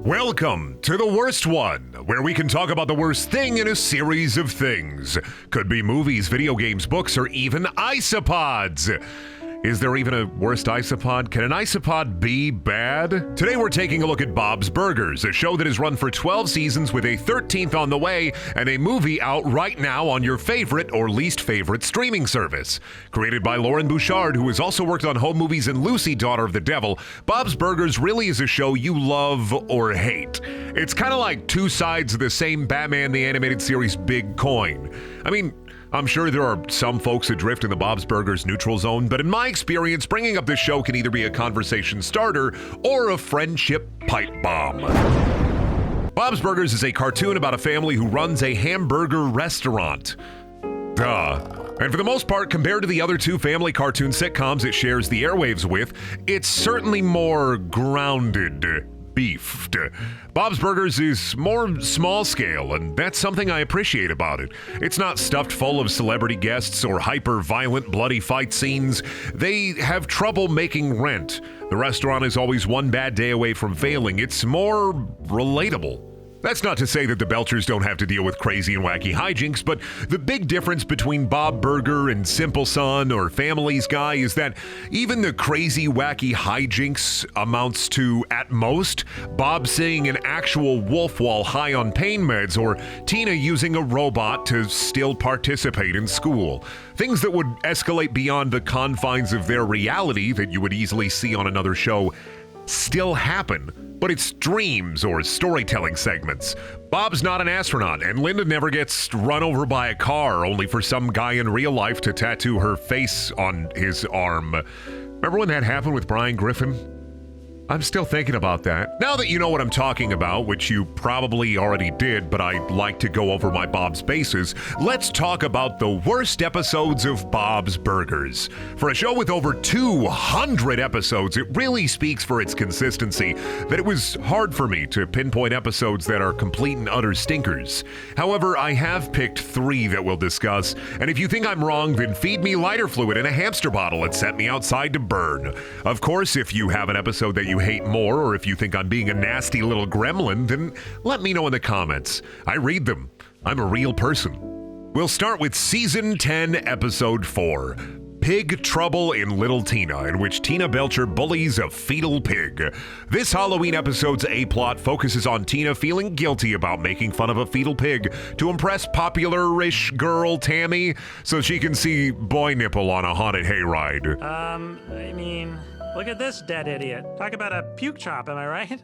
Welcome to The Worst One, where we can talk about the worst thing in a series of things. Could be movies, video games, books, or even isopods. Is there even a worst isopod? Can an isopod be bad? Today we're taking a look at Bob's Burgers, a show that has run for 12 seasons with a 13th on the way and a movie out right now on your favorite or least favorite streaming service. Created by Lauren Bouchard, who has also worked on home movies and Lucy, Daughter of the Devil, Bob's Burgers really is a show you love or hate. It's kind of like two sides of the same Batman the Animated Series big coin. I mean, I'm sure there are some folks that drift in the Bob's Burgers neutral zone, but in my experience, bringing up this show can either be a conversation starter or a friendship pipe bomb. Bob's Burgers is a cartoon about a family who runs a hamburger restaurant. Duh. And for the most part, compared to the other two family cartoon sitcoms it shares the airwaves with, it's certainly more grounded. Beefed. Bob's Burgers is more small scale, and that's something I appreciate about it. It's not stuffed full of celebrity guests or hyper-violent, bloody fight scenes. They have trouble making rent. The restaurant is always one bad day away from failing. It's more relatable. That's not to say that the Belchers don't have to deal with crazy and wacky hijinks, but the big difference between Bob Burger and Simple Son or Family's Guy is that even the crazy, wacky hijinks amounts to, at most, Bob seeing an actual wolf while high on pain meds or Tina using a robot to still participate in school. Things that would escalate beyond the confines of their reality that you would easily see on another show still happen. But it's dreams or storytelling segments. Bob's not an astronaut, and Linda never gets run over by a car, only for some guy in real life to tattoo her face on his arm. Remember when that happened with Brian Griffin? I'm still thinking about that. Now that you know what I'm talking about, which you probably already did, but I'd like to go over my Bob's bases, let's talk about the worst episodes of Bob's Burgers. For a show with over 200 episodes, it really speaks for its consistency that it was hard for me to pinpoint episodes that are complete and utter stinkers. However, I have picked 3 that we'll discuss, and if you think I'm wrong, then feed me lighter fluid in a hamster bottle and set me outside to burn. Of course, if you have an episode that you hate more, or if you think I'm being a nasty little gremlin, then let me know in the comments. I read them. I'm a real person. We'll start with Season 10, Episode 4, Pig Trouble in Little Tina, in which Tina Belcher bullies a fetal pig. This Halloween episode's A-plot focuses on Tina feeling guilty about making fun of a fetal pig to impress popular-ish girl Tammy so she can see boy nipple on a haunted hayride. Look at this dead idiot. Talk about a puke chop, am I right?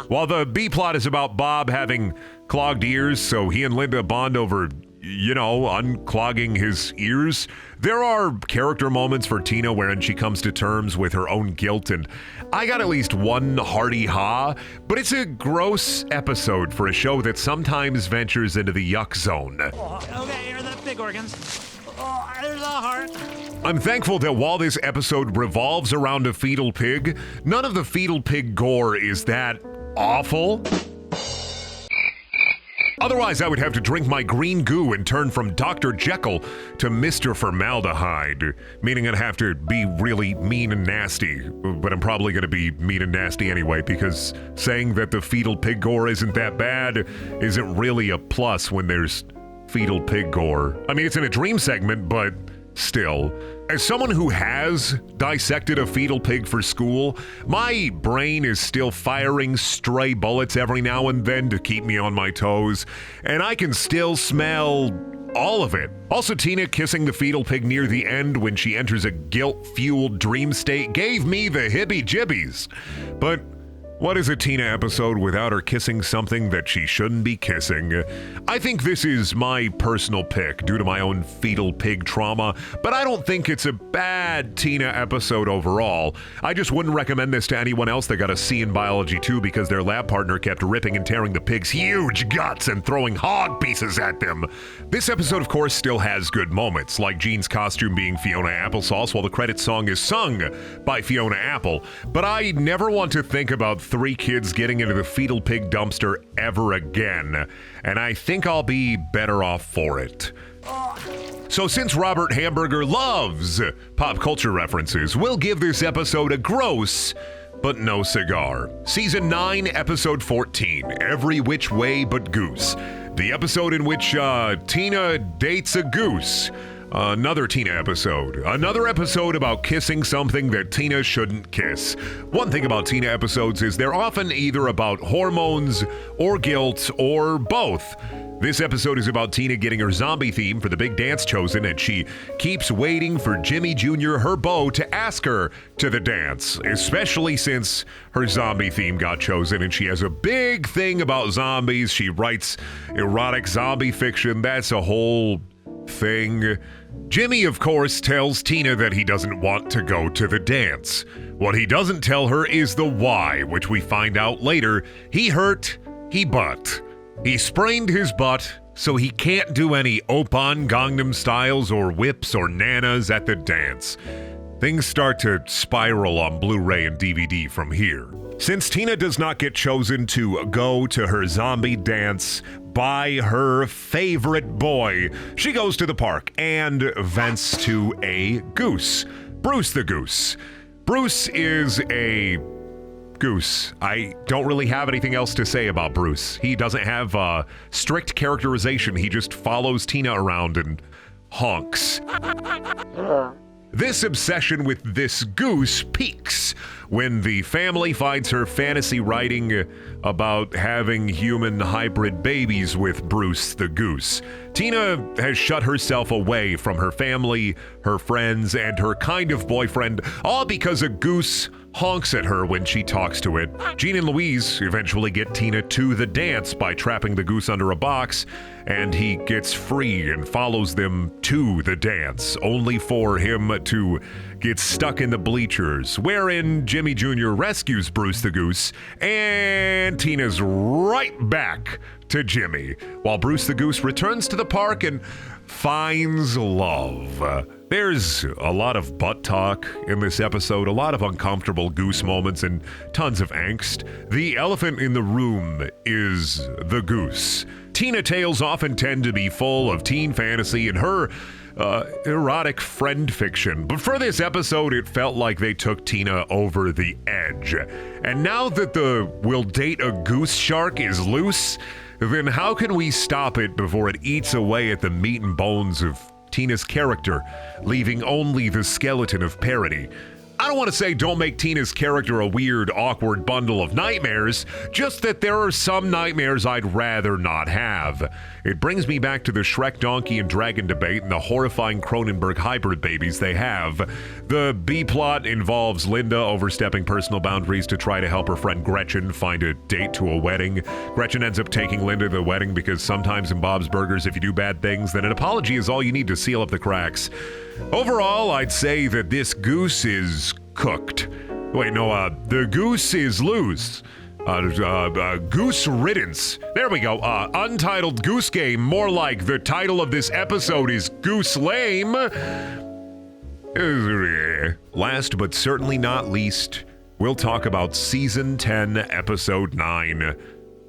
While the B-plot is about Bob having clogged ears, so he and Linda bond over, unclogging his ears, there are character moments for Tina wherein she comes to terms with her own guilt, and I got at least one hearty ha, but it's a gross episode for a show that sometimes ventures into the yuck zone. Okay, here are the big organs. Oh, there's a heart. I'm thankful that while this episode revolves around a fetal pig, none of the fetal pig gore is that awful. Otherwise, I would have to drink my green goo and turn from Dr. Jekyll to Mr. Formaldehyde, meaning I'd have to be really mean and nasty. But I'm probably going to be mean and nasty anyway, because saying that the fetal pig gore isn't that bad isn't really a plus when there's fetal pig gore. I mean, it's in a dream segment, but still. As someone who has dissected a fetal pig for school, my brain is still firing stray bullets every now and then to keep me on my toes, and I can still smell all of it. Also, Tina kissing the fetal pig near the end when she enters a guilt-fueled dream state gave me the hibby-jibbies. But what is a Tina episode without her kissing something that she shouldn't be kissing? I think this is my personal pick due to my own fetal pig trauma, but I don't think it's a bad Tina episode overall. I just wouldn't recommend this to anyone else that got a C in biology too because their lab partner kept ripping and tearing the pig's huge guts and throwing hog pieces at them. This episode, of course, still has good moments, like Jean's costume being Fiona Applesauce while the credits song is sung by Fiona Apple, but I never want to think about 3 kids getting into the fetal pig dumpster ever again, and I think I'll be better off for it. So since Robert Hamburger loves pop culture references, we'll give this episode a gross but no cigar. Season 9, episode 14, Every Which Way But Goose. The episode in which Tina dates a goose. Another Tina episode. Another episode about kissing something that Tina shouldn't kiss. One thing about Tina episodes is they're often either about hormones or guilt or both. This episode is about Tina getting her zombie theme for the big dance chosen, and she keeps waiting for Jimmy Jr., her beau, to ask her to the dance, especially since her zombie theme got chosen, and she has a big thing about zombies. She writes erotic zombie fiction. That's a whole thing. Jimmy, of course, tells Tina that he doesn't want to go to the dance. What he doesn't tell her is the why, which we find out later. He hurt, he butt. He sprained his butt, so he can't do any Oppan Gangnam Styles or whips or nanas at the dance. Things start to spiral on Blu-ray and DVD from here. Since Tina does not get chosen to go to her zombie dance by her favorite boy, she goes to the park and vents to a goose. Bruce the goose. Bruce is a goose. I don't really have anything else to say about Bruce. He doesn't have strict characterization. He just follows Tina around and honks. This obsession with this goose peaks when the family finds her fantasy writing about having human hybrid babies with Bruce the goose. Tina has shut herself away from her family, her friends, and her kind of boyfriend, all because a goose honks at her when she talks to it. Jean and Louise eventually get Tina to the dance by trapping the goose under a box, and he gets free and follows them to the dance, only for him to get stuck in the bleachers, wherein Jimmy Jr. rescues Bruce the goose, and Tina's right back to Jimmy, while Bruce the goose returns to the park and finds love. There's a lot of butt talk in this episode, a lot of uncomfortable goose moments, and tons of angst. The elephant in the room is the goose. Tina tales often tend to be full of teen fantasy and her erotic friend fiction, but for this episode it felt like they took Tina over the edge. And now that the "will date a goose" shark is loose, then how can we stop it before it eats away at the meat and bones of Tina's character, leaving only the skeleton of parody? I don't want to say don't make Tina's character a weird, awkward bundle of nightmares, just that there are some nightmares I'd rather not have. It brings me back to the Shrek donkey and dragon debate and the horrifying Cronenberg hybrid babies they have. The B-plot involves Linda overstepping personal boundaries to try to help her friend Gretchen find a date to a wedding. Gretchen ends up taking Linda to the wedding because sometimes in Bob's Burgers, if you do bad things, then an apology is all you need to seal up the cracks. Overall, I'd say that this goose is cooked. Wait, no, the goose is loose. Goose riddance. There we go. Untitled Goose Game. More like the title of this episode is Goose Lame. Last but certainly not least, we'll talk about Season 10, Episode 9,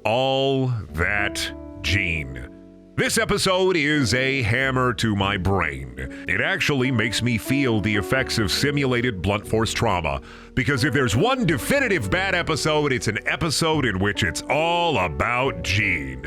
All That Gene. This episode is a hammer to my brain. It actually makes me feel the effects of simulated blunt force trauma, because if there's one definitive bad episode, it's an episode in which it's all about Gene.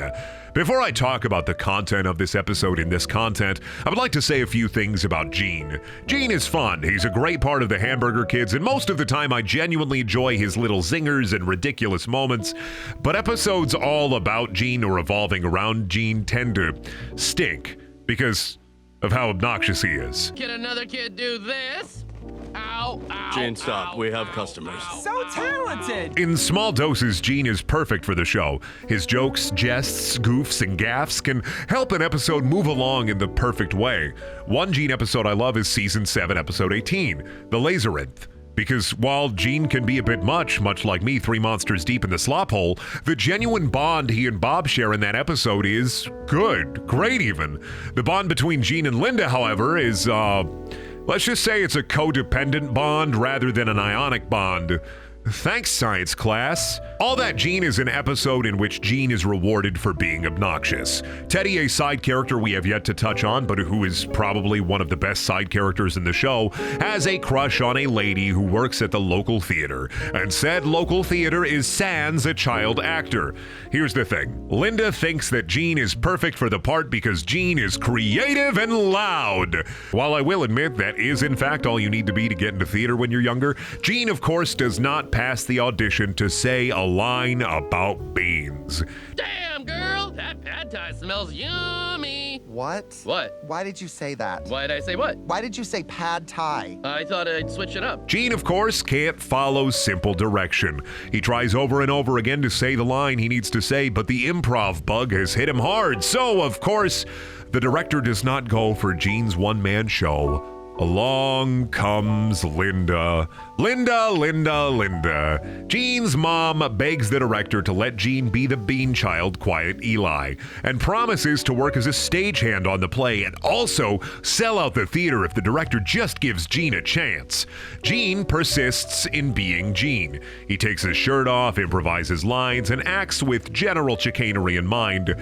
Before I talk about the content of this episode in this content, I would like to say a few things about Gene. Gene is fun. He's a great part of the Hamburger Kids, and most of the time I genuinely enjoy his little zingers and ridiculous moments. But episodes all about Gene or revolving around Gene tend to stink because of how obnoxious he is. Can another kid do this? Ow, ow, Gene, stop. ow, We have ow, customers. ow. So talented! In small doses, Gene is perfect for the show. His jokes, jests, goofs, and gaffes can help an episode move along in the perfect way. One Gene episode I love is Season 7, Episode 18, The Labyrinth. Because while Gene can be a bit much like me 3 monsters deep in the slop hole, the genuine bond he and Bob share in that episode is good, great even. The bond between Gene and Linda, however, is, let's just say it's a codependent bond rather than an ionic bond. Thanks, science class. All That Gene is an episode in which Gene is rewarded for being obnoxious. Teddy, a side character we have yet to touch on, but who is probably one of the best side characters in the show, has a crush on a lady who works at the local theater, and said local theater is sans a child actor. Here's the thing. Linda thinks that Gene is perfect for the part because Gene is creative and loud. While I will admit that is in fact all you need to be to get into theater when you're younger, Gene of course does not pass the audition to say a line about beans. Damn, girl, that pad thai smells yummy. What? What? Why did you say that? Why did I say what? Why did you say pad thai? I thought I'd switch it up. Gene, of course, can't follow simple direction. He tries over and over again to say the line he needs to say, but the improv bug has hit him hard. So, of course, the director does not go for Gene's one-man show. Along comes Linda. Linda. Gene's mom begs the director to let Gene be the bean child, Quiet Eli, and promises to work as a stagehand on the play and also sell out the theater if the director just gives Gene a chance. Gene persists in being Gene. He takes his shirt off, improvises lines, and acts with general chicanery in mind.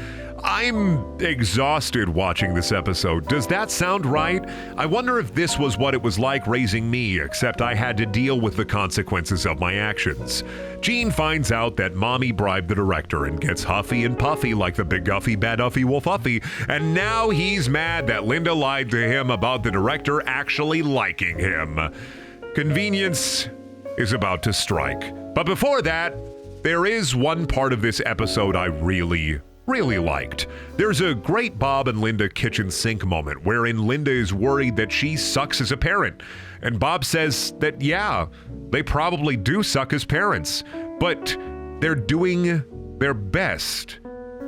I'm exhausted watching this episode. Does that sound right? I wonder if this was what it was like raising me, except I had to deal with the consequences of my actions. Gene finds out that mommy bribed the director and gets huffy and puffy like the big guffy bad uffy wolf uffy, and now he's mad that Linda lied to him about the director actually liking him. Convenience is about to strike. But before that, there is one part of this episode I really liked. There's a great Bob and Linda kitchen sink moment wherein Linda is worried that she sucks as a parent. And Bob says that, yeah, they probably do suck as parents, but they're doing their best.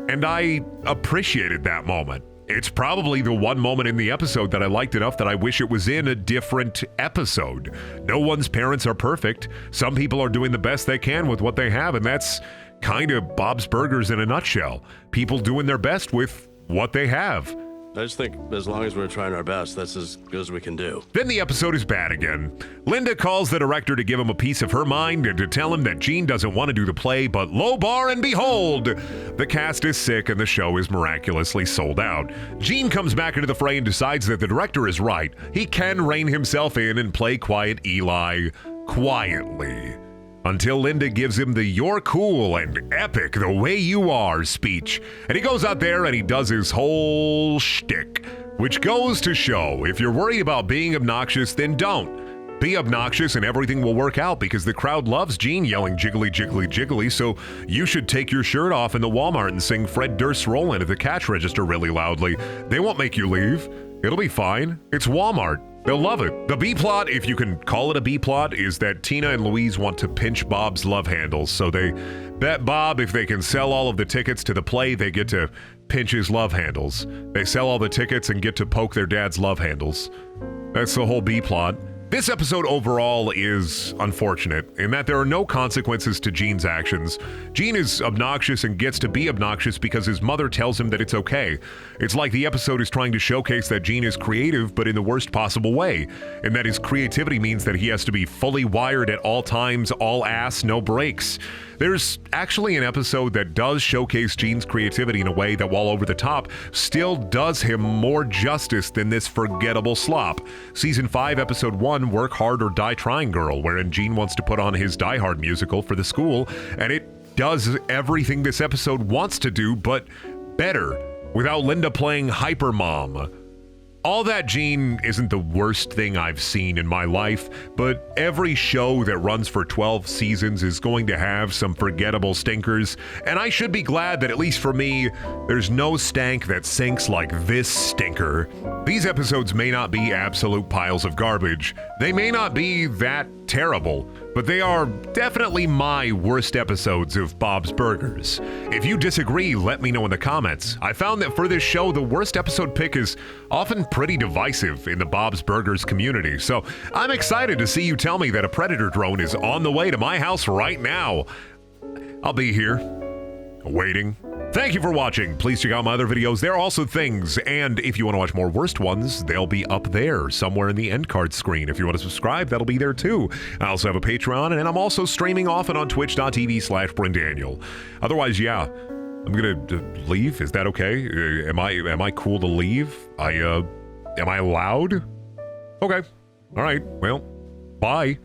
And I appreciated that moment. It's probably the one moment in the episode that I liked enough that I wish it was in a different episode. No one's parents are perfect. Some people are doing the best they can with what they have, and that's kind of Bob's Burgers in a nutshell. People doing their best with what they have. I just think as long as we're trying our best, that's as good as we can do. Then the episode is bad again. Linda calls the director to give him a piece of her mind and to tell him that Gene doesn't want to do the play, but lo bar and behold, the cast is sick and the show is miraculously sold out. Gene comes back into the fray and decides that the director is right. He can rein himself in and play Quiet Eli quietly. Until Linda gives him the "you're cool and epic the way you are" speech. And he goes out there and he does his whole shtick. Which goes to show, if you're worried about being obnoxious, then don't. Be obnoxious and everything will work out because the crowd loves Gene yelling jiggly, jiggly, jiggly, so you should take your shirt off in the Walmart and sing Fred Durst Rollin' at the cash register really loudly. They won't make you leave. It'll be fine. It's Walmart. They'll love it. The B-plot, if you can call it a B-plot, is that Tina and Louise want to pinch Bob's love handles. So they bet Bob if they can sell all of the tickets to the play, they get to pinch his love handles. They sell all the tickets and get to poke their dad's love handles. That's the whole B-plot. This episode overall is unfortunate in that there are no consequences to Gene's actions. Gene is obnoxious and gets to be obnoxious because his mother tells him that it's okay. It's like the episode is trying to showcase that Gene is creative, but in the worst possible way, and that his creativity means that he has to be fully wired at all times, all ass, no breaks. There's actually an episode that does showcase Gene's creativity in a way that, while over the top, still does him more justice than this forgettable slop. Season 5, Episode 1, Work Hard or Die Trying Girl, wherein Gene wants to put on his Die Hard musical for the school, and it does everything this episode wants to do, but better, without Linda playing Hyper Mom. All That Gene isn't the worst thing I've seen in my life, but every show that runs for 12 seasons is going to have some forgettable stinkers, and I should be glad that, at least for me, there's no stank that sinks like this stinker. These episodes may not be absolute piles of garbage. They may not be that terrible, but they are definitely my worst episodes of Bob's Burgers. If you disagree, let me know in the comments. I found that for this show, the worst episode pick is often pretty divisive in the Bob's Burgers community, so I'm excited to see you tell me that a Predator drone is on the way to my house right now. I'll be here, waiting. Thank you for watching. Please check out my other videos. There are also things, and if you want to watch more worst ones, they'll be up there somewhere in the end card screen. If you want to subscribe, that'll be there too. I also have a Patreon, and I'm also streaming often on twitch.tv/Brendaniel. Otherwise, yeah, I'm gonna leave. Is that okay? Am I cool to leave? Am I allowed? Okay. All right. Well, bye.